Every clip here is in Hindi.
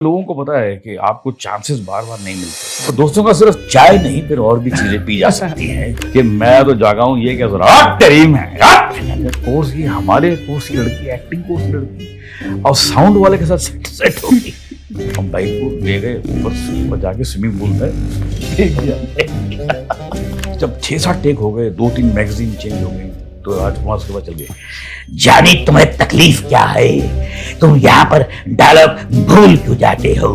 लोगों को पता है कि आपको चांसेस बार बार नहीं मिलते, तो दोस्तों का सिर्फ चाय नहीं फिर और भी चीजें पी जा सकती हैं कि मैं तो जागा हूँ ये क्या तेरी में कोर्स की हमारे कोर्स की लड़की एक्टिंग कोर्स की लड़की और साउंड वाले के साथ सेट होगी। हम बाइक को ले गए ऊपर जाके स्विमिंग पूल में जब 6-7 टेक हो गए, 2-3 मैगजीन चेंज हो गई, तो राजकुमार उसके बाद चल गए, जानी तुम्हें तकलीफ क्या है, तुम यहाँ पर डायलॉग भूल क्यों जाते हो।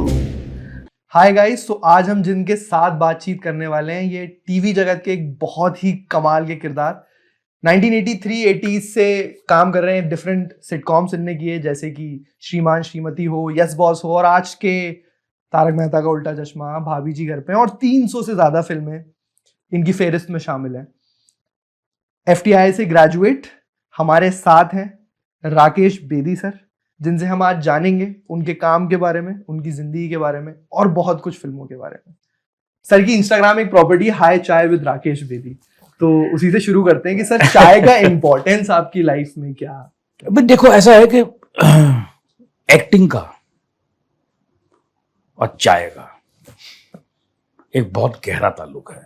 हाय गाइस, तो आज हम जिनके साथ बातचीत करने वाले हैं ये टीवी जगत के एक बहुत ही कमाल के किरदार 1983-80s से काम कर रहे हैं। डिफरेंट सिटकॉम्स इनने किए जैसे कि श्रीमान श्रीमती हो, यस बॉस हो और आज के तारक मेहता का उल्टा चश्मा, भाभी जी घर पे हैं और 300 से ज्यादा फिल्में इनकी फेहरिस्त में शामिल हैं। FTI से ग्रेजुएट हमारे साथ हैं राकेश बेदी सर, जिनसे हम आज जानेंगे उनके काम के बारे में, उनकी जिंदगी के बारे में और बहुत कुछ फिल्मों के बारे में। सर की इंस्टाग्राम एक प्रॉपर्टी हाय चाय विद राकेश बेदी, तो उसी से शुरू करते हैं कि सर चाय का इम्पोर्टेंस आपकी लाइफ में क्या? देखो ऐसा है कि एक्टिंग का और चाय का एक बहुत गहरा ताल्लुक है।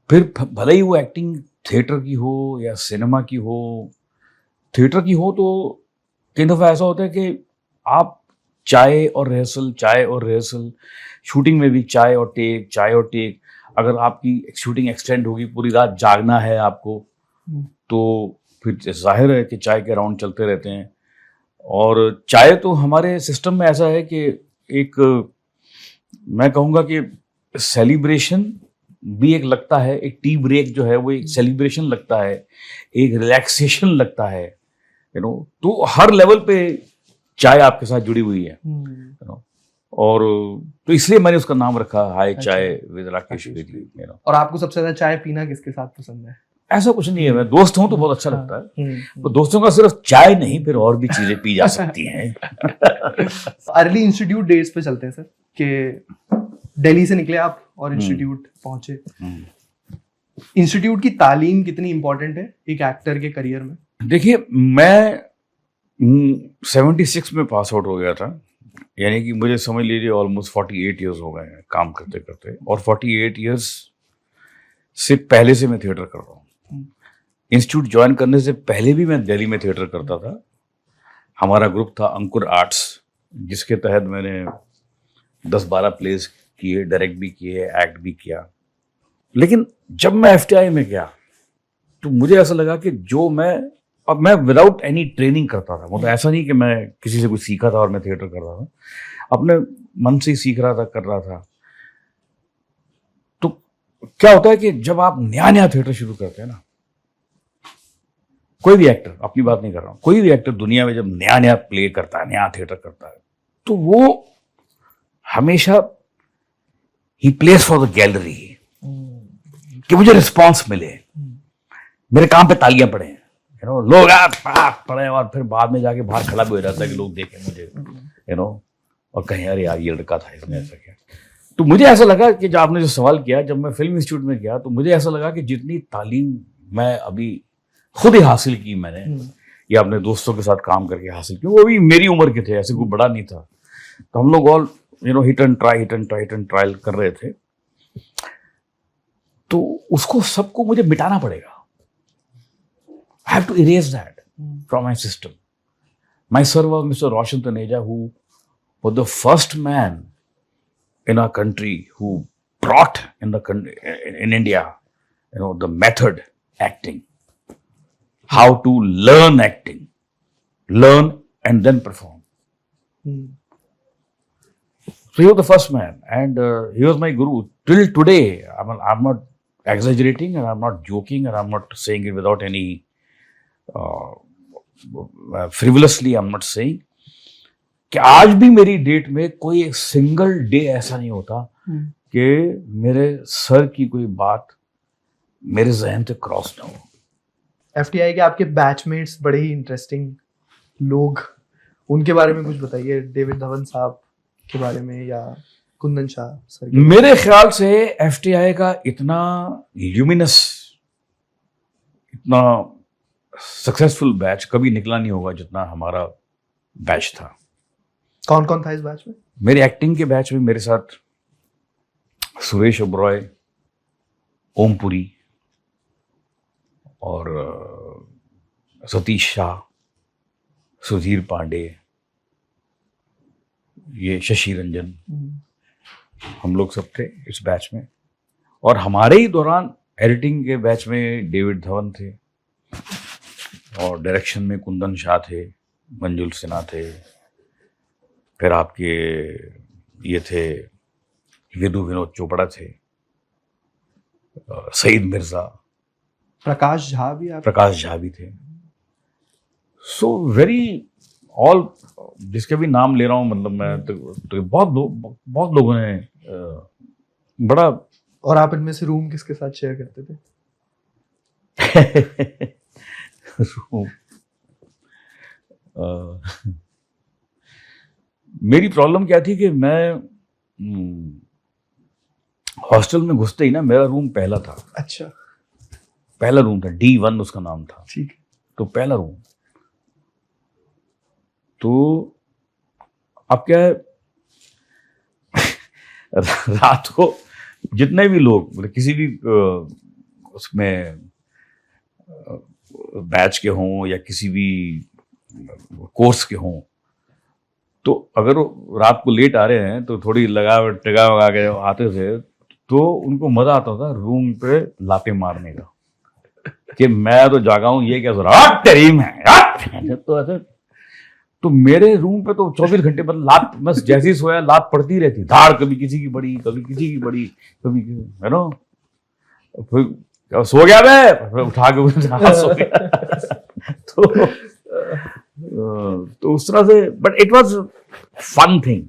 फिर भले ही वो एक्टिंग थिएटर की हो या सिनेमा की हो, थिएटर की हो तो कई दफ़ा ऐसा होता है कि आप चाय और रिहर्सल, शूटिंग में भी चाय और टेक, अगर आपकी शूटिंग एक्सटेंड होगी, पूरी रात जागना है आपको, तो फिर जाहिर है कि चाय के राउंड चलते रहते हैं। और चाय तो हमारे सिस्टम में ऐसा है कि एक, मैं कहूँगा कि सेलिब्रेशन भी एक लगता है, एक टी ब्रेक जो है वो एक सेलिब्रेशन लगता है, एक रिलैक्सेशन लगता है, तो हर लेवल पे चाय आपके साथ जुड़ी हुई है, और तो इसलिए मैंने उसका नाम रखा हाय चाय विद राकेश बेदी। और आपको सबसे ज्यादा चाय पीना किसके साथ पसंद है? ऐसा कुछ नहीं है, मैं दोस्त हूं तो बहुत अच्छा लगता है, तो दोस्तों का सिर्फ चाय नहीं फिर और भी चीजें पी जा सकती हैं। अर्ली इंस्टीट्यूट डेज पे चलते हैं सर, कि दिल्ली से निकले आप और इंस्टीट्यूट पहुंचे। इंस्टीट्यूट की तालीम कितनी इंपॉर्टेंट है एक एक्टर के करियर में? देखिए, मैं 76 में पास आउट हो गया था, यानी कि मुझे समझ लीजिए ऑलमोस्ट 48 ईयर्स हो गए हैं काम करते करते, और 48 ईयर्स से पहले से मैं थिएटर कर रहा हूँ। इंस्टीट्यूट ज्वाइन करने से पहले भी मैं दिल्ली में थिएटर करता था। हमारा ग्रुप था अंकुर आर्ट्स, जिसके तहत मैंने 10-12 प्लेस किए, डायरेक्ट भी किए, एक्ट भी किया। लेकिन जब मैं FTI में गया तो मुझे ऐसा लगा कि जो मैं विदाउट एनी ट्रेनिंग करता था, मतलब ऐसा नहीं कि मैं किसी से कुछ सीखा था और मैं थिएटर कर रहा था, अपने मन से ही सीख रहा था, कर रहा था। तो क्या होता है कि जब आप नया थिएटर शुरू करते हैं ना, कोई भी एक्टर, अपनी बात नहीं कर रहा हूं, कोई भी एक्टर दुनिया में जब नया प्ले करता है, नया थिएटर करता है, तो वो हमेशा ही प्लेस फॉर द गैलरी, कि मुझे रिस्पॉन्स मिले, मेरे काम पे तालियां पड़े, लोग पड़े, और फिर बाद में जाके बाहर खड़ा भी हो जाता है कि लोग देखें मुझे, और कहें अरे यार ये लड़का था, इसने ऐसा किया। तो मुझे ऐसा लगा कि जब आपने जो सवाल किया, जब मैं फिल्म इंस्टीट्यूट में गया तो मुझे ऐसा लगा कि जितनी तालीम मैं अभी खुद ही हासिल की मैंने, या अपने दोस्तों के साथ काम करके हासिल की, वो भी मेरी उम्र के थे, ऐसे कोई बड़ा नहीं था, तो हम लोग ऑल हिट एंड ट्रायल कर रहे थे, तो उसको सबको मुझे मिटाना पड़ेगा। I have to erase that from my system. My sir was Mr. Roshan Taneja, who was the first man in our country who brought in India, the method acting, how to learn acting, learn and then perform. So he was the first man, and he was my guru till today. I'm not exaggerating, and I'm not joking, and I'm not saying it without any frivolously I am not saying कि आज भी मेरी डेट में कोई एक सिंगल डे ऐसा नहीं होता कि मेरे सर की कोई बात मेरे जहन से क्रॉस ना हो। FTI के आपके बैचमेट्स बड़े ही इंटरेस्टिंग लोग, उनके बारे में कुछ बताइए। डेविड धवन साहब के बारे में या कुंदन शाह सर? मेरे ख्याल से FTI का इतना ल्यूमिनस, इतना सक्सेसफुल बैच कभी निकला नहीं होगा जितना हमारा बैच था। कौन कौन था इस बैच में? मेरे एक्टिंग के बैच में मेरे साथ सुरेश ओबरॉय, ओमपुरी और सतीश शाह, सुधीर पांडे, ये शशि रंजन, हम लोग सब थे इस बैच में। और हमारे ही दौरान एडिटिंग के बैच में डेविड धवन थे और डायरेक्शन में कुंदन शाह थे, मंजुल सिन्हा थे, फिर आपके ये थे विदु विनोद चोपड़ा थे, सईद मिर्जा, प्रकाश झा भी थे। सो वेरी ऑल, जिसके भी नाम ले रहा हूँ मतलब मैं तो बहुत लोगों ने बड़ा। और आप इनमें से रूम किसके साथ शेयर करते थे? मेरी प्रॉब्लम क्या थी कि मैं हॉस्टल में घुसते ही ना मेरा रूम पहला था। अच्छा, पहला रूम था, D1 उसका नाम था। ठीक है। तो पहला रूम, तो अब क्या है रात को जितने भी लोग मतलब किसी भी उसमें बैच के हों या किसी भी कोर्स के हों, तो अगर वो रात को लेट आ रहे हैं तो थोड़ी लगा के आते थे तो उनको मजा आता था रूम पे लाते मारने का कि मैं तो जागा हूं, ये क्या टीम है। तो ऐसे तो मेरे रूम पे तो 24 घंटे मतलब लात, बस जैसे ही सोया लात पड़ती रहती, धाड़, कभी किसी की बड़ी, कभी किसी की बड़ी, कभी है ना। फिर सो गया मैं, उठा के सो गया। तो उस तरह से, but it was fun thing.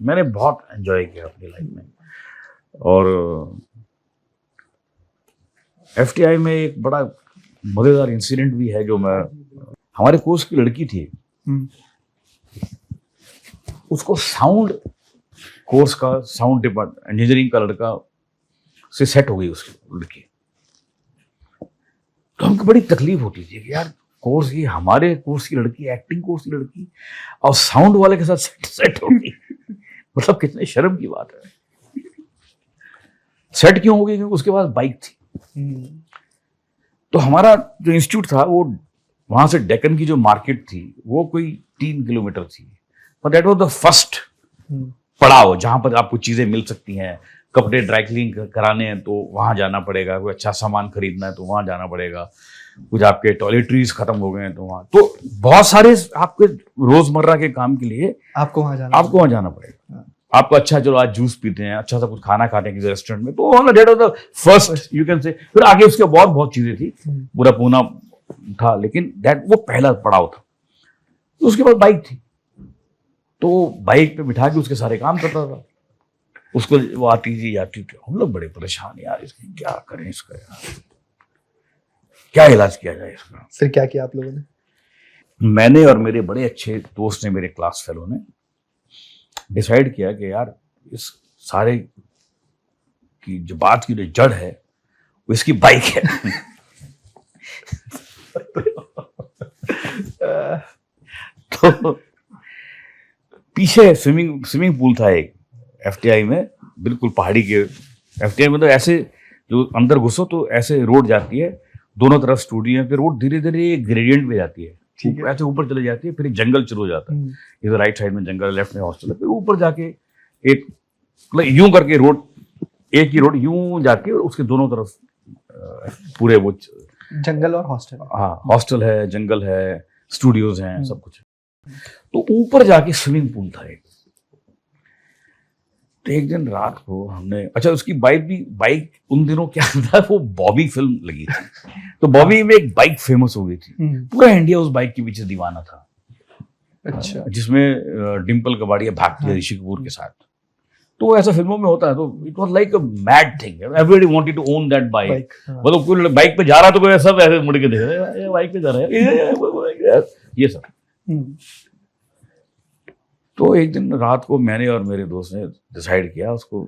मैंने बहुत एंजॉय किया अपनी लाइफ में। और FTI में एक बड़ा मजेदार इंसिडेंट भी है जो मैं, हमारे कोर्स की लड़की थी, उसको साउंड कोर्स का, साउंड डिपार्टमेंट इंजीनियरिंग का लड़का से सेट हो गई उसकी लड़की। तो हमको बड़ी तकलीफ होती थी कि यार कोर्स की, हमारे कोर्स की लड़की, एक्टिंग कोर्स की लड़की और साउंड वाले के साथ सेट हो गई। मतलब कितने शर्म की बात है। सेट क्यों हो गई? क्योंकि उसके पास बाइक थी। तो हमारा जो इंस्टीट्यूट था वो, वहां से डेक्कन की जो मार्केट थी वो कोई 3 किलोमीटर थी, पर दैट वाज द फर्स्ट पड़ाव जहां पर आपको चीजें मिल सकती हैं। कपड़े ड्राई क्लीन कराने हैं तो वहां जाना पड़ेगा, कोई अच्छा सामान खरीदना है तो वहां जाना पड़ेगा, कुछ आपके टॉयलेटरीज खत्म हो गए हैं तो वहां, तो बहुत सारे आपके रोजमर्रा के काम के लिए आपको वहां जाना पड़ेगा। आपको अच्छा, चलो आज जूस पीते हैं, अच्छा सा कुछ खाना खाते हैं किसी रेस्टोरेंट में, तो date of the first you can say. फिर आगे उसके बहुत चीजें थी, पूरा पूना था, लेकिन दैट वो पहला पड़ाव था। तो उसके बाद बाइक थी, तो बाइक पे बिठा के उसके सारे काम करता था। उसको वो आती थी जाती थी, हम लोग बड़े परेशान, यार इसकी क्या करें, इसका यार क्या इलाज किया जाए इसका। फिर क्या किया आप लोगों ने? मैंने और मेरे बड़े अच्छे दोस्त ने, मेरे क्लास फेलो ने डिसाइड किया कि यार इस सारे की जो बात की जो जड़ है वो इसकी बाइक है। तो पीछे स्विमिंग पूल था एक FTI में, बिल्कुल पहाड़ी के। FTI में तो ऐसे जो अंदर घुसो तो ऐसे रोड जाती है, दोनों तरफ स्टूडियो है, फिर रोड धीरे धीरे ग्रेडियंट पे जाती है, ठीक है, ऐसे ऊपर चले जाती है, फिर एक जंगल शुरू हो जाता है। इधर राइट साइड में जंगल, लेफ्ट में हॉस्टल है, फिर ऊपर जाके एक मतलब यूं करके रोड, एक ही रोड ऊं जाके, और उसके दोनों तरफ पूरे वो जंगल और हॉस्टल। हाँ, हॉस्टल है, जंगल है, स्टूडियोज हैं, सब कुछ। तो ऊपर जाके स्विमिंग पूल था एक। तो एक दिन रात को हमने, अच्छा उसकी बाइक उन दिनों क्या था, वो बॉबी फिल्म लगी थी, तो बॉबी में एक बाइक फेमस हो गई थी, पूरा इंडिया उस बाइक के पीछे दीवाना था। अच्छा। जिसमें डिम्पल कबाड़िया भागती है ऋषि कपूर के साथ। तो ऐसा फिल्मों में होता है, तो it was like a mad thing, everybody wanted to own that bike. मतलब कोई बाइक पे जा रहा तो कोई सब ऐसे मुड़ के देख रहे हैं, बाइक पे जा रहा है, ये सब। तो एक दिन रात को मैंने और मेरे दोस्त ने डिसाइड किया, उसको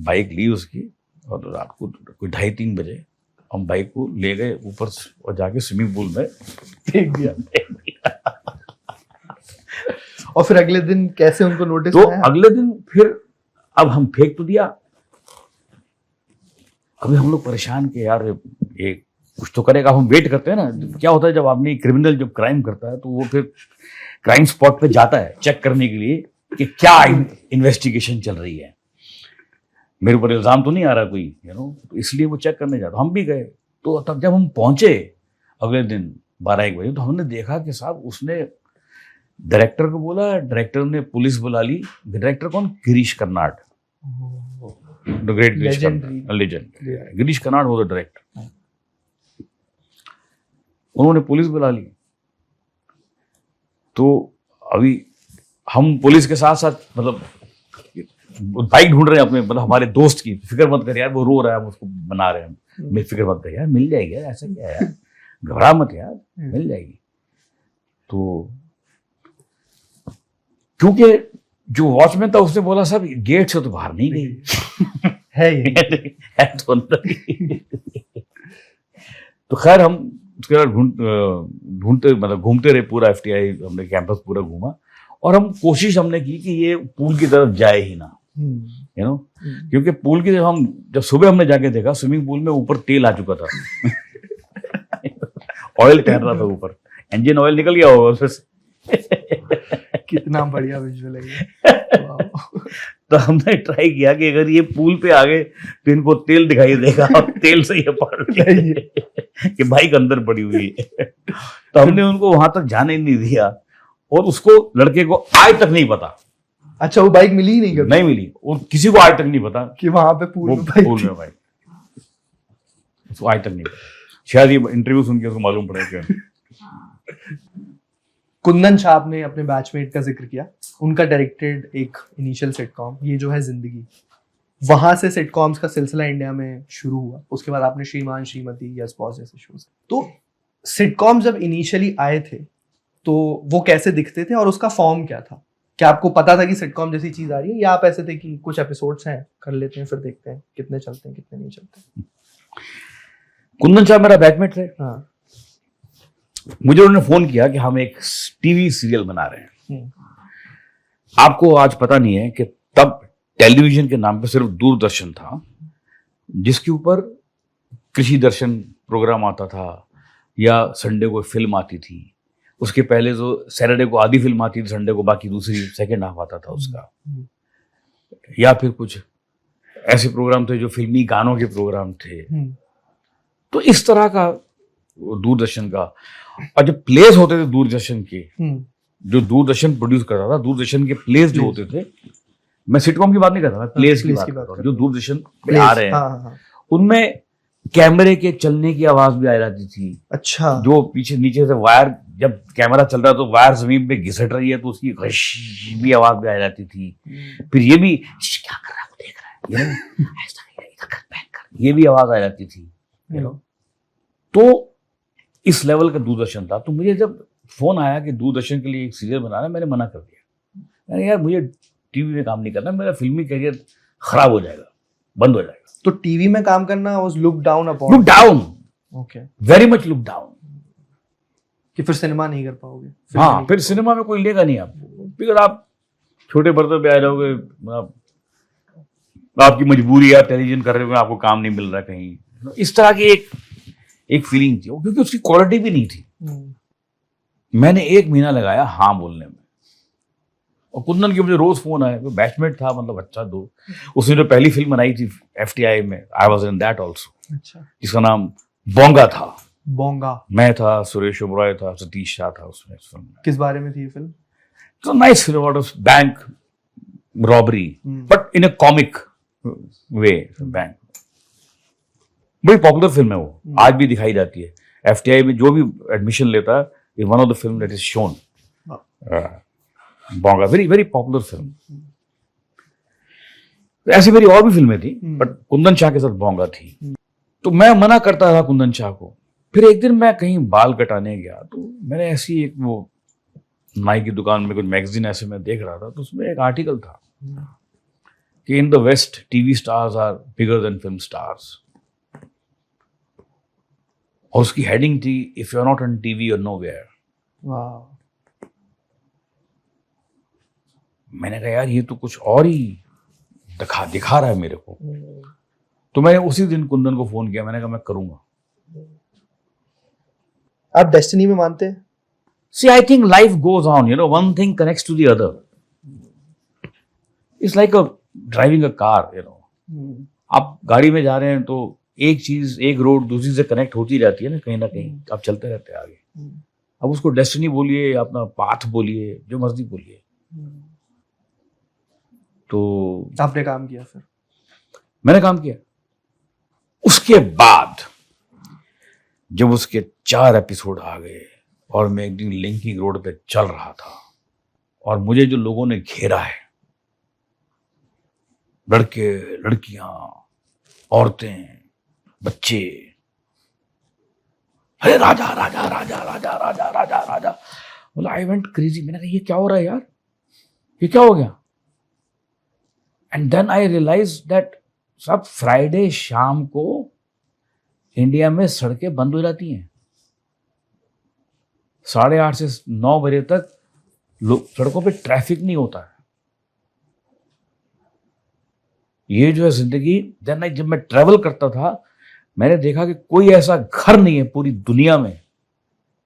बाइक ली उसकी, और रात को कोई 2:30-3 बजे हम बाइक को ले गए ऊपर और जाके स्विमिंग पूल में फेंक दिया। और फिर अगले दिन कैसे उनको नोटिस तो आया? अगले दिन फिर अब हम फेंक तो दिया, अभी हम लोग परेशान के यार ये कुछ तो करेगा, हम वेट करते हैं ना। क्या होता है जब आदमी क्रिमिनल जब क्राइम करता है तो वो फिर क्राइम स्पॉट पे जाता है चेक करने के लिए कि क्या इन्वेस्टिगेशन चल रही है, मेरे ऊपर इल्जाम तो नहीं आ रहा कोई, तो इसलिए वो चेक करने जाता। हम भी गए, तो तब जब हम पहुंचे अगले दिन 12-1 बजे, तो हमने देखा कि साहब उसने डायरेक्टर को बोला, डायरेक्टर ने पुलिस बुला ली। डायरेक्टर कौन? Girish Karnad, the great Girish Karnad, legend Girish Karnad वो द डायरेक्टर। उन्होंने पुलिस बुला ली। तो अभी हम पुलिस के साथ साथ मतलब बाइक ढूंढ रहे हैं अपने, मतलब हमारे दोस्त की, फिक्र मत कर यार वो रो रहा है, हम उसको बना रहे हैं, मैं फिक्र मत कर यार मिल जाएगी यार, ऐसा क्या है यार, घबरा मत यार, मिल जाएगी। तो क्योंकि जो वॉचमैन था उसने बोला साहब गेट से तो बाहर नहीं गई है ये है तो अंदर ही। तो खैर हम उसके बाद ढूंढते मतलब घूमते रहे पूरा एफटीआई, हमने कैंपस पूरा घूमा, और हम कोशिश हमने की कि ये पूल की तरफ जाए ही ना, क्योंकि पूल की जब सुबह हमने जाके देखा स्विमिंग पूल में ऊपर तेल आ चुका था ऑयल तैर रहा था ऊपर, इंजन ऑयल निकल गया होगा उससे। कितना बढ़िया विजुअल है ये। तो हमने ट्राई किया कि अगर ये पूल पे आ गए तो इनको तेल दिखाई देगा और तेल से ये पकड़ लेंगे कि बाइक अंदर पड़ी हुई है। तो हमने उनको वहां तक जाने नहीं दिया, और उसको लड़के को आज तक नहीं पता। अच्छा, वो बाइक मिली ही नहीं कभी? नहीं मिली, और किसी को आज तक नहीं पता कि वहां पे पूल में बाइक, उसको आज तक नहीं पता। शायद ये इंटरव्यू सुन के उसको मालूम पड़ेगा। कुंदन शाह ने अपने बैचमेट का जिक्र किया, उनका डायरेक्टेड एक इनिशियल सिटकॉम ये जो है जिंदगी, वहां से सिटकॉम्स का सिलसिला इंडिया में शुरू हुआ। उसके बाद आपने श्रीमान श्रीमती, यस बॉस जैसे शोज। तो सिटकॉम जब इनिशियली आए थे तो वो कैसे दिखते थे और उसका फॉर्म क्या था? क्या आपको पता था कि सिटकॉम जैसी चीज आ रही है, या आप ऐसे थे कि कुछ एपिसोड्स हैं कर लेते हैं फिर देखते हैं कितने चलते हैं कितने नहीं चलते? कुंदन शाह मेरा बैचमेट थे। हाँ। मुझे उन्होंने फोन किया कि हम एक टीवी सीरियल बना रहे हैं। आपको आज पता नहीं है कि तब टेलीविजन के नाम पे सिर्फ दूरदर्शन था, जिसके ऊपर कृषि दर्शन प्रोग्राम आता था, या संडे को फिल्म आती थी। उसके पहले जो सैटरडे को आधी फिल्म आती थी, संडे को बाकी दूसरी सेकेंड हाफ आता था उसका, या फिर कुछ ऐसे प्रोग्राम थे जो फिल्मी गानों के प्रोग्राम थे। तो इस तरह का दूरदर्शन का, और जब प्लेस होते थे दूरदर्शन के, जो दूरदर्शन प्रोड्यूस करता था, दूरदर्शन के प्लेस जो होते थे, मैं सिटकॉम की बात नहीं कर रहा था, प्लेस की बात कर रहा हूं, जो दूरदर्शन पे आ रहे हैं, उनमें कैमरे के चलने की आवाज भी आ जाती थी। अच्छा। जो पीछे नीचे से वायर, जब कैमरा चल रहा है तो वायर जमीन पे घिसट रही है तो उसकी घश भी आवाज भी आ जाती थी। फिर ये भी क्या कर रहा है, वो देख रहा है, ऐसा नहीं, इधर कर, बैक कर, ये भी आवाज आ जाती थी। तो इस लेवल का दूरदर्शन था। तो मुझे जब फोन आया कि दूरदर्शन के लिए एक सीरियल बनाना, मैंने मना कर दिया। मैंने यार मुझे टीवी में काम नहीं करना, मेरा फिल्मी करियर खराब हो जाएगा, बंद हो जाएगा। तो टीवी में काम करना was look down upon? Look down, okay, very much look down, कि फिर सिनेमा नहीं कर पाओगे। हाँ, फिर सिनेमा में कोई लेगा नहीं आपको, फिर आप छोटे पर्दे पे आ जाओगे, आपकी मजबूरी है, आप टेलीविजन कर रहे हो, आपको काम नहीं मिल रहा कहीं, इस तरह की एक फीलिंग थी, क्योंकि उसकी क्वालिटी भी नहीं थी। मैंने 1 महीना लगाया हाँ बोलने में, और कुंदन की मुझे रोज फोन आया, बैचमेट था, मतलब अच्छा दो। उसने जो पहली फिल्म बनाई थी एफटीआई में, I was in that also, अच्छा, जिसका नाम बोंगा था। बोंगा, मैं था, सुरेश ओबराय था, सतीश शाह था उसमें। इस फिल्म में किस बारे में थी ये फिल्म? तो nice film about bank robbery, but in a comic way. Bank बड़ी पॉपुलर फिल्म है वो, आज भी दिखाई जाती है। एफटीआई में जो भी एडमिशन लेता है, ये one of the film that is shown. बोंगा वेरी वेरी पॉपुलर फिल्म। ऐसी मेरी और भी फिल्में थी, बट कुंदन शाह के साथ बोंगा थी। तो मैं मना करता था कुंदन शाह को। फिर एक दिन मैं कहीं बाल कटाने गया, तो मैंने ऐसी एक वो नाई की दुकान में कुछ मैगजीन ऐसे मैं देख रहा था, तो उसमें एक आर्टिकल था कि in the West TV stars are bigger than film stars, और उसकी हेडिंग थी if you are not on TV you are nowhere. वाह। मैंने कहा यार ये तो कुछ और ही दिखा रहा है मेरे को। तो मैंने उसी दिन कुंदन को फोन किया, मैंने कहा मैं करूंगा। आप डेस्टिनी में मानते हैं? See, I think life goes on, you know, one thing connects to the other. It's like a driving a car, you know. आप गाड़ी में जा रहे हैं तो एक चीज, एक रोड दूसरी से कनेक्ट होती रहती है ना कहीं, आप चलते रहते हैं आगे। अब उसको डेस्टिनी बोलिए, अपना पाथ बोलिए, जो मर्जी बोलिए। तो आपने काम किया फिर? मैंने काम किया। उसके बाद जब उसके 4 एपिसोड आ गए और मैं एक दिन लिंकिंग रोड पे चल रहा था और मुझे जो लोगों ने घेरा है, लड़के लड़कियां, औरतें, बच्चे, अरे राजा राजा राजा राजा राजा राजा राजा, मतलब आई वेंट क्रेजी। मैंने कहा ये क्या हो रहा है यार, ये क्या हो गया? And then I realise that सब फ्राइडे शाम को इंडिया में सड़कें बंद हो जाती हैं। 8:30 से 9 बजे तक सड़कों पे ट्रैफिक नहीं होता है। ये जो है जिंदगी। देन जब मैं ट्रैवल करता था, मैंने देखा कि कोई ऐसा घर नहीं है पूरी दुनिया में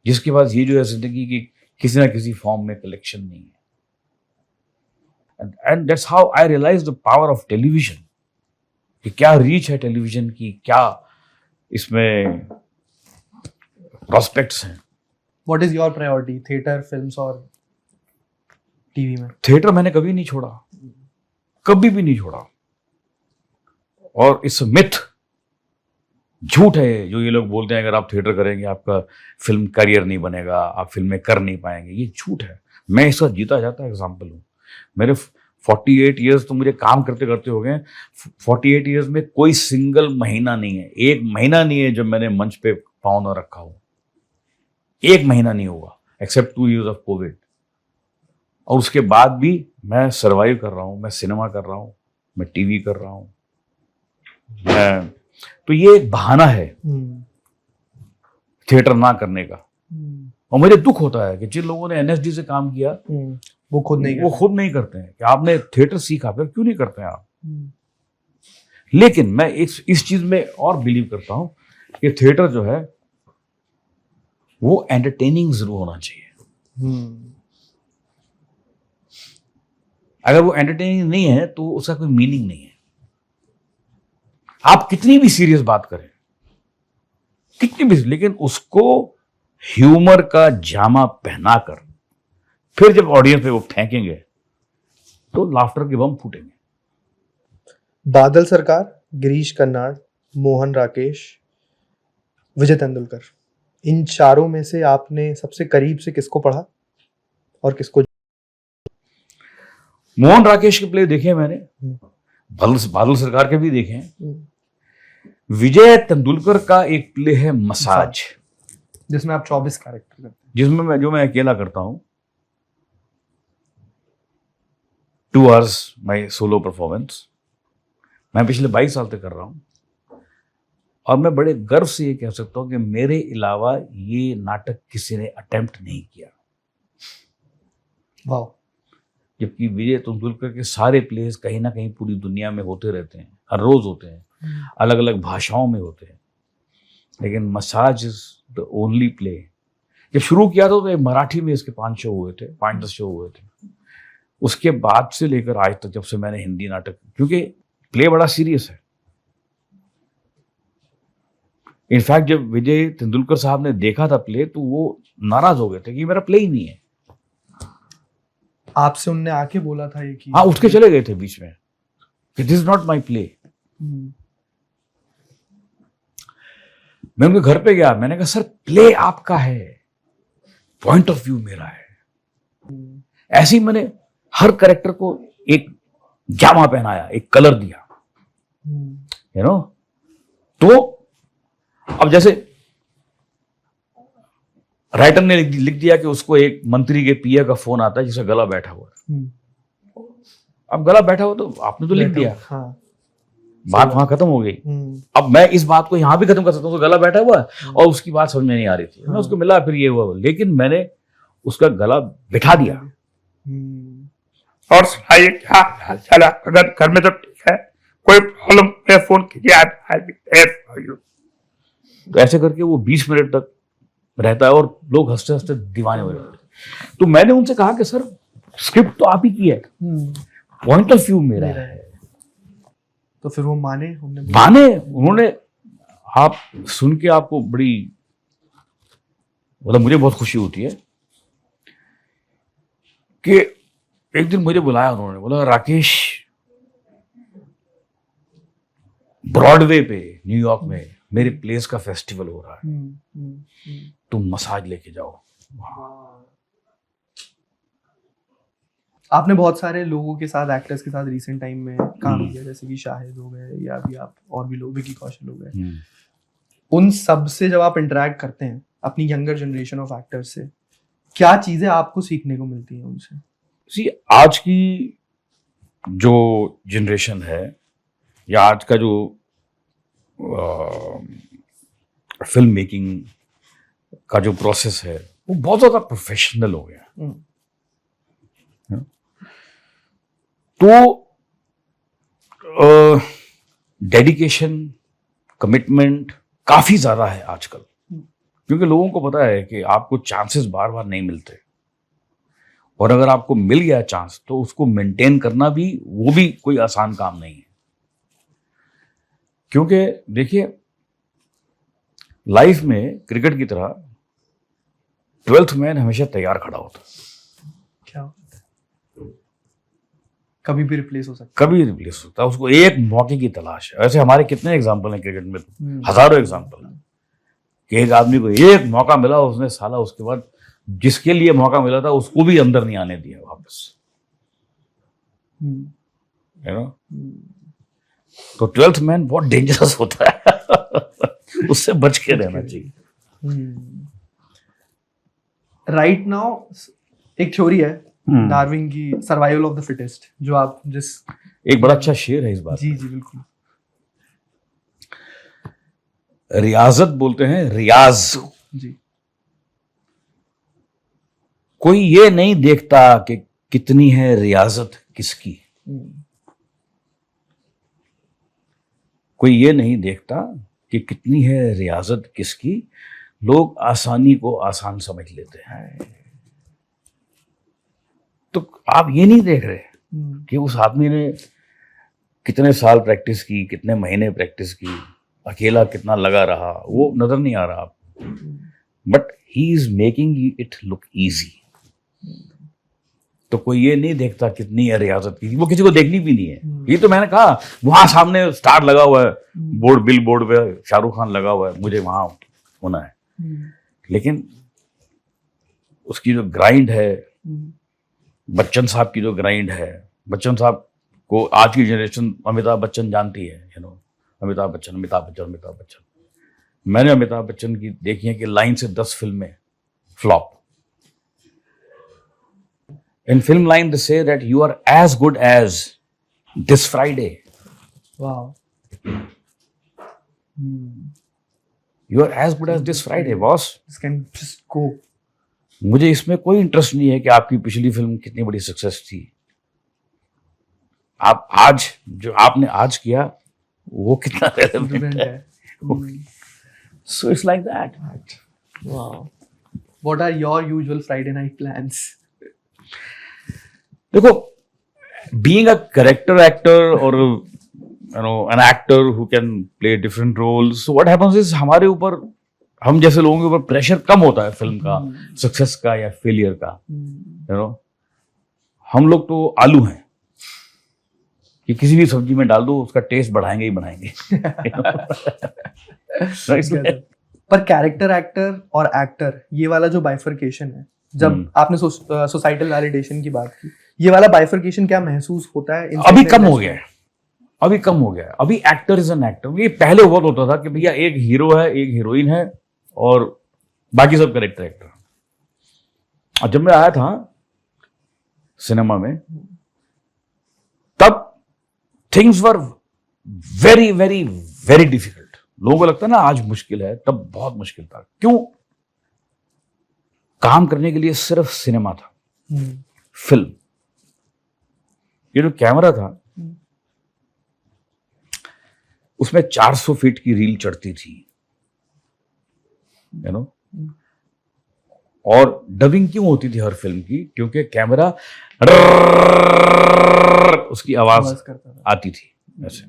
जिसके पास ये जो है जिंदगी की किसी ना किसी फॉर्म में कलेक्शन नहीं है। And that's how I realise the power of television, कि क्या रीच है टेलीविजन की, क्या इसमें प्रोस्पेक्ट्स हैं। What is your priority, theatre, films और टीवी में? थिएटर मैंने कभी नहीं छोड़ा, कभी भी नहीं छोड़ा। और इट्स मिथ, झूठ है जो ये लोग बोलते हैं अगर आप थिएटर करेंगे आपका फिल्म करियर नहीं बनेगा, आप फिल्में कर नहीं पाएंगे। ये झूठ है। मैं इसका जीता जाता एग्जाम्पल हूँ। मेरे 48 ईयर्स तो मुझे काम करते करते हो गए। 48 ईयर्स में कोई सिंगल महीना नहीं है, एक महीना नहीं है जब मैंने मंच पे पाँव न रखा हो। एक महीना नहीं होगा, एक्सेप्ट 2 years ऑफ कोविड। और उसके बाद भी मैं सर्वाइव कर रहा हूँ, मैं सिनेमा कर रहा हूँ, मैं टीवी कर रहा हूँ। तो ये एक बहाना है थिएटर ना करने का। और मुझे दुख होता है कि जिन लोगों ने एनएसडी से काम किया वो खुद नहीं करते हैं। कि आपने थिएटर सीखा, फिर क्यों नहीं करते हैं आप? लेकिन मैं इस चीज में और बिलीव करता हूं कि थिएटर जो है वो एंटरटेनिंग जरूर होना चाहिए। अगर वो एंटरटेनिंग नहीं है तो उसका कोई मीनिंग नहीं है। आप कितनी भी सीरियस बात करें, कितनी भी, लेकिन उसको ह्यूमर का जामा पहनाकर फिर जब ऑडियंस पे वो फेंकेंगे तो लाफ्टर के बम फूटेंगे। बादल सरकार, गिरीश कर्नाड, मोहन राकेश, विजय तेंदुलकर, इन चारों में से आपने सबसे करीब से किसको पढ़ा और किसको? मोहन राकेश के प्ले देखे मैंने, बादल सरकार के भी देखे हैं। विजय तेंदुलकर का एक प्ले है मसाज, जिसमें आप 24 कैरेक्टर करते हैं, जिसमें मैं अकेला करता हूं। 2 hours माई सोलो परफॉर्मेंस। मैं पिछले 22 साल तक कर रहा हूं और मैं बड़े गर्व से ये कह सकता हूं कि मेरे अलावा ये नाटक किसी ने अटेम्प्ट नहीं किया। वाह। जबकि विजय तेंदुलकर के सारे प्लेस कहीं ना कहीं पूरी दुनिया में होते रहते हैं, हर रोज होते हैं, अलग अलग भाषाओं में होते हैं। लेकिन massage is the only play. जब शुरू किया था तो मराठी में इसके 5 शो हुए थे, 5-10 शो हुए थे। उसके बाद से लेकर आज तक जब से मैंने हिंदी नाटक, क्योंकि प्ले बड़ा सीरियस है। इनफैक्ट जब विजय तेंदुलकर साहब ने देखा था प्ले तो वो नाराज हो गए थे कि मेरा प्ले ही नहीं है। आपसे उनने आके बोला था ये कि? हाँ, उठ के चले गए थे बीच में कि this is not my play. मैं उनके घर पे गया, मैंने कहा सर प्ले आपका है, पॉइंट ऑफ व्यू मेरा है। ऐसे ही मैंने हर कैरेक्टर को एक जामा पहनाया, एक कलर दिया, यू नो। तो अब जैसे राइटर ने लिख दिया कि उसको एक मंत्री के पीए का फोन आता है जिसका गला बैठा हुआ है। अब गला बैठा हुआ तो आपने तो लिख दिया, हाँ, बात वहां खत्म हो गई। अब मैं इस बात को यहां भी खत्म कर सकता हूँ, तो गला बैठा हुआ है और उसकी बात समझ में नहीं आ रही थी। मैं उसको मिला, फिर ये हुआ, लेकिन मैंने उसका गला बिठा दिया। और सुनाइए क्या हाल चाल है, अगर घर में तो ठीक है, कोई प्रॉब्लम है फोन कीजिए, I will there for you. तो ऐसे करके वो 20 मिनट तक रहता है और लोग हंसते हंसते दीवाने हो जाते हैं। तो मैंने उनसे कहा कि सर स्क्रिप्ट तो आप ही की है, पॉइंट ऑफ व्यू मेरा है। तो फिर वो माने, उन्होंने आप सुन के आपको बड़ी मतलब मुझे बहुत खुशी होती है कि एक दिन मुझे बुलाया उन्होंने, बोला राकेश ब्रॉडवे पे न्यूयॉर्क में मेरे प्लेस का फेस्टिवल हो रहा है, तुम मसाज लेके जाओ। आपने बहुत सारे लोगों के साथ, एक्टर्स के साथ रिसेंट टाइम में काम किया, जैसे कि शाहिद हो गए या अभी आप और भी लोग, विकी कौशल हो गए। उन सब से जब आप इंटरेक्ट करते हैं अपनी यंगर जनरेशन ऑफ एक्टर्स से, क्या चीजें आपको सीखने को मिलती हैं उनसे? सी आज की जो जनरेशन है या आज का जो फिल्म मेकिंग का जो प्रोसेस है वो बहुत ज्यादा प्रोफेशनल हो गया। तो डेडिकेशन, कमिटमेंट काफी ज्यादा है आजकल, क्योंकि लोगों को पता है कि आपको चांसेस बार बार नहीं मिलते, और अगर आपको मिल गया चांस तो उसको मेंटेन करना भी, वो भी कोई आसान काम नहीं है। क्योंकि देखिए लाइफ में क्रिकेट की तरह 12th मैन हमेशा तैयार खड़ा होता है, क्या कभी भी रिप्लेस हो सकता कभी रिप्लेस होता है, उसको एक मौके की तलाश है। ऐसे हमारे कितने एग्जाम्पल हैं क्रिकेट में, हजारों एग्जाम्पल हैं कि एक आदमी को एक मौका मिला, उसने साला उसके बाद जिसके लिए मौका मिला था उसको भी अंदर नहीं आने दिया वापस, यू नो। तो 12th मैन बहुत डेंजरस होता है उससे बच के रहना चाहिए। राइट नाउ एक थ्योरी है डार्विन की, सर्वाइवल ऑफ द फिटेस्ट, जो आप जिस एक बड़ा अच्छा शेर है इस बात। जी जी बिल्कुल। रियाजत बोलते हैं, रियाज जी। कोई ये नहीं देखता कि कितनी है रियाजत किसकी, कोई ये नहीं देखता कि कितनी है रियाजत किसकी, लोग आसानी को आसान समझ लेते हैं। तो आप ये नहीं देख रहे कि उस आदमी ने कितने साल प्रैक्टिस की, कितने महीने प्रैक्टिस की, अकेला कितना लगा रहा, वो नजर नहीं आ रहा आपको, but he is making it look easy. तो कोई ये नहीं देखता कितनी है रियाजत की, वो किसी को देखनी भी नहीं है। ये तो मैंने कहा, वहां सामने स्टार लगा हुआ है, बोर्ड, बिल बोर्ड पे शाहरुख खान लगा हुआ है, मुझे वहां होना है, लेकिन उसकी जो ग्राइंड है, बच्चन साहब की जो ग्राइंड है, बच्चन साहब को आज की जनरेशन अमिताभ बच्चन जानती है, यू नो, अमिताभ बच्चन। मैंने अमिताभ बच्चन की देखी है कि लाइन से 10 फिल्में flop. In film line they say that you are as good as this Friday. Wow. You are as good as this Friday, boss. This can just go. मुझे इसमें कोई इंटरेस्ट नहीं है कि आपकी पिछली फिल्म कितनी बड़ी सक्सेस थी। आप आज जो आपने आज किया वो कितना relevant है। So it's like that. Wow. What are your usual Friday night plans? देखो, being a character actor or you know an actor who can play different roles, so what happens is हमारे ऊपर, हम जैसे लोगों के ऊपर प्रेशर कम होता है फिल्म का, सक्सेस का या फेलियर का, यू नो। हम लोग तो आलू हैं कि किसी भी सब्जी में डाल दो उसका टेस्ट बढ़ाएंगे ही बढ़ाएंगे। पर कैरेक्टर एक्टर और एक्टर, ये वाला जो बाइफर्केशन है, जब आपने सोसाइटल वैलिडेशन की बात की, ये वाला बाइफर्केशन क्या महसूस होता है? अभी कम हो गया है, अभी कम हो गया है। अभी एक्टर इज एन एक्टर। ये पहले बहुत होता था कि भैया एक हीरो है, एक हीरोइन है और बाकी सब कैरेक्टर एक्टर। और जब मैं आया था सिनेमा में तब things were very very very difficult. लोगों को लगता ना आज मुश्किल है, तब बहुत मुश्किल था। क्यों? काम करने के लिए सिर्फ सिनेमा था, फिल्म। ये जो कैमरा था उसमें 400 फीट की रील चढ़ती थी, यू नो। और डबिंग क्यों होती थी हर फिल्म की? क्योंकि कैमरा उसकी आवाज करता था। आती थी ऐसे,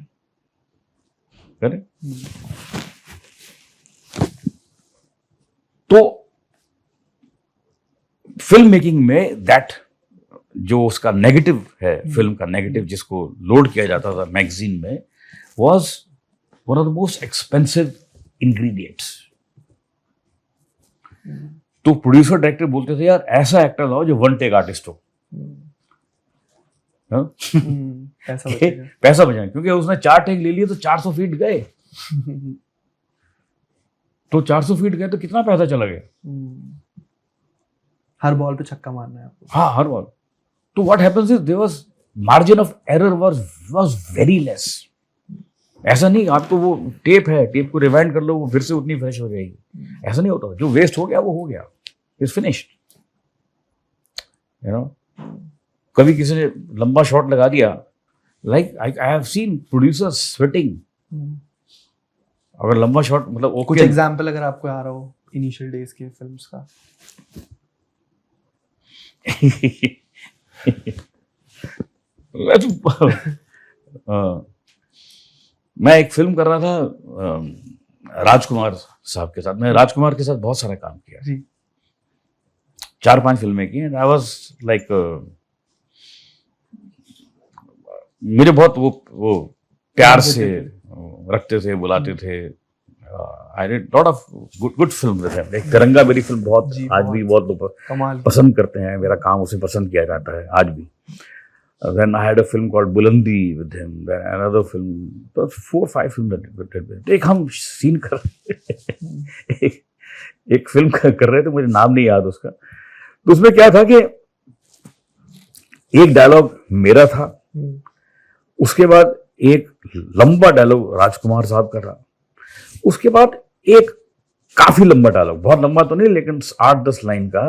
करेक्ट? तो फिल्म मेकिंग में दैट जो उसका नेगेटिव है, फिल्म का नेगेटिव जिसको लोड किया जाता था मैगजीन में, was one of the most expensive ingredients. तो प्रोड्यूसर डायरेक्टर बोलते थे यार ऐसा एक्टर लाओ जो वन टेक आर्टिस्ट हो, हाँ? पैसा बचेगा। पैसा बचाए, क्योंकि उसने 4 टेक ले लिए तो 400 फीट गए। तो 400 फीट गए तो कितना पैसा चला गया। हर बॉल पे छक्का मारना है आपको। हाँ, हर बॉल। तो what happens is there was margin of error was very less. ऐसा नहीं आपको वो टेप है, टेप को रिवाइंड कर लो वो फिर से उतनी फ्रेश हो जाएगी, ऐसा नहीं होता। जो वेस्ट हो गया वो हो गया, इट्स फिनिश्ड, यू नो। कभी किसी ने लंबा शॉट लगा दिया, like I have seen producers sweating. अगर लंबा शॉट मतलब ओके, कुछ एग्जांपल अगर आपको आ रहा हो इनिशियल डेज के फिल्म्स का। मैं एक फिल्म कर रहा था राजकुमार साहब के साथ। मैं राजकुमार के साथ बहुत सारा काम किया जी। 4-5 फिल्में की। आई वाज लाइक, मुझे बहुत वो प्यार से रखते थे, बुलाते थे। I did lot of good film with him. एक तिरंगा मेरी फिल्म बहुत जी, आज भी बहुत लोग कमाल। पसंद करते हैं, मेरा काम उसे पसंद किया जाता है आज भी। Then I had a film called बुलंदी with him, then another film, तो 4-5 फिल्म that एक हम सीन कर एक फिल्म कर रहे थे, मुझे नाम नहीं याद उसका। तो उसमें क्या था कि एक डायलॉग मेरा था, उसके बाद एक लंबा डायलॉग राजकुमार साहब कर रहा, उसके बाद एक काफी लंबा डायलॉग, बहुत लंबा तो नहीं लेकिन 8-10 लाइन का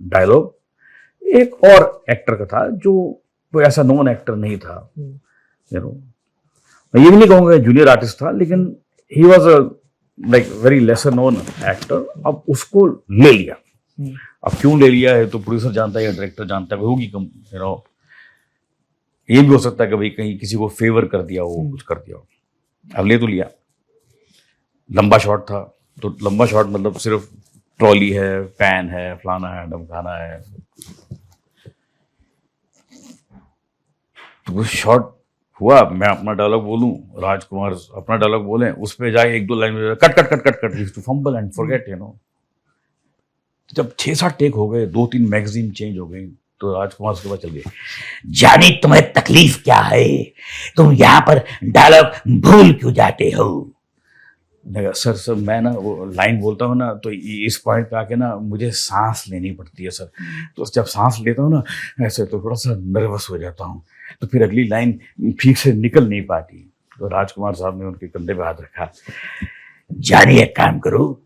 डायलॉग एक और एक्टर का था जो कोई ऐसा नॉन एक्टर नहीं था, यू नो। मैं ये भी नहीं कहूँगा जूनियर आर्टिस्ट था, लेकिन he was a like very lesser known actor. अब उसको ले लिया। अब क्यों ले लिया है तो प्रोड्यूसर जानता है या डायरेक्टर जानता है, होगी कम, यू नो। ये भी हो सकता है कि भाई कहीं किसी को फेवर कर दिया हो, कुछ कर दिया हो। अब ले तो लिया। लंबा शॉट था, तो लंबा शॉट मतलब सिर्फ ट्रॉली है, पैन है, फलाना है, डमकाना है। तो कुछ शॉट हुआ, मैं अपना डायलॉग बोलूं, राजकुमार अपना डायलॉग बोले, उस पे जाए 1-2 लाइन में cut cut cut cut cut to fumble and forget, you know. जब 6-7 टेक हो गए, 2-3 मैगजीन चेंज हो गई, तो राजकुमार उसके बाद चल गए, जाने तुम्हें तकलीफ क्या है, तुम यहाँ पर डायलॉग भूल क्यों जाते हो। सर मैं ना वो लाइन बोलता हूँ ना, तो इस पॉइंट पे आके ना मुझे सांस लेनी पड़ती है सर। तो जब सांस लेता हूँ ना ऐसे, तो थोड़ा सा नर्वस हो जाता हूँ, तो फिर अगली लाइन ठीक से निकल नहीं पाती। तो राजकुमार साहब ने उनके कंधे पे हाथ रखा, जाने एक काम करो,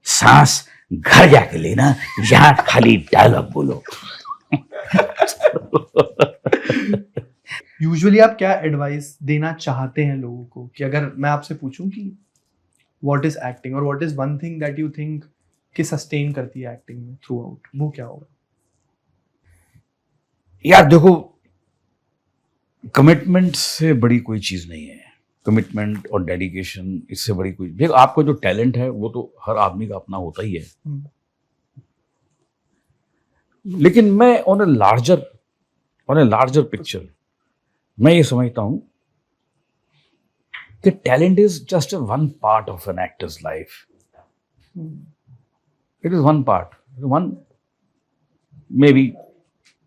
सांस घर जाके लेना, यहाँ खाली डायलॉग बोलो। यूजुअली आप क्या एडवाइस देना चाहते हैं लोगों को, कि अगर मैं आपसे पूछूं कि व्हाट इज एक्टिंग और what is one thing that you think कि सस्टेन करती है एक्टिंग में थ्रू आउट, वो क्या होगा? यार देखो, कमिटमेंट से बड़ी कोई चीज नहीं है। कमिटमेंट और डेडिकेशन, इससे बड़ी कोई, देखो आपका जो टैलेंट है वो तो हर आदमी का अपना होता ही है। लेकिन मैं ऑन ए लार्जर पिक्चर मैं ये समझता हूं कि talent is just one part of an actor's life. It is one part, one may be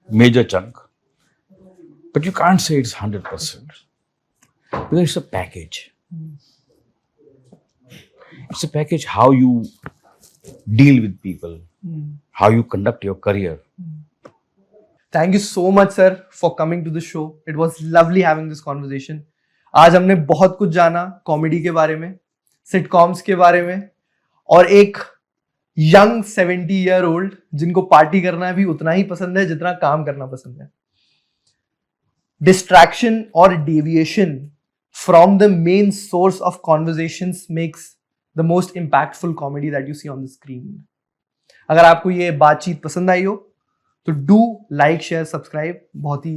major chunk, but you can't say it's 100% because it's a package. It's a package, how you deal with people, how you conduct your career. Thank you so much, sir, for coming to the show. It was lovely having this conversation. आज हमने बहुत कुछ जाना कॉमेडी के बारे में, सिटकॉम्स के बारे में, और एक यंग 70-year-old जिनको पार्टी करना भी उतना ही पसंद है जितना काम करना पसंद है। distraction or deviation from the main source of conversations makes the most impactful comedy that you see on the screen. अगर आपको ये बातचीत पसंद आई हो तो डू लाइक शेयर सब्सक्राइब, बहुत ही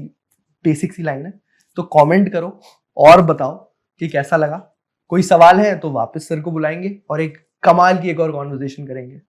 बेसिक सी लाइन है, तो कमेंट करो और बताओ कि कैसा लगा। कोई सवाल है तो वापस सर को बुलाएंगे और एक कमाल की एक और कॉन्वर्सेशन करेंगे।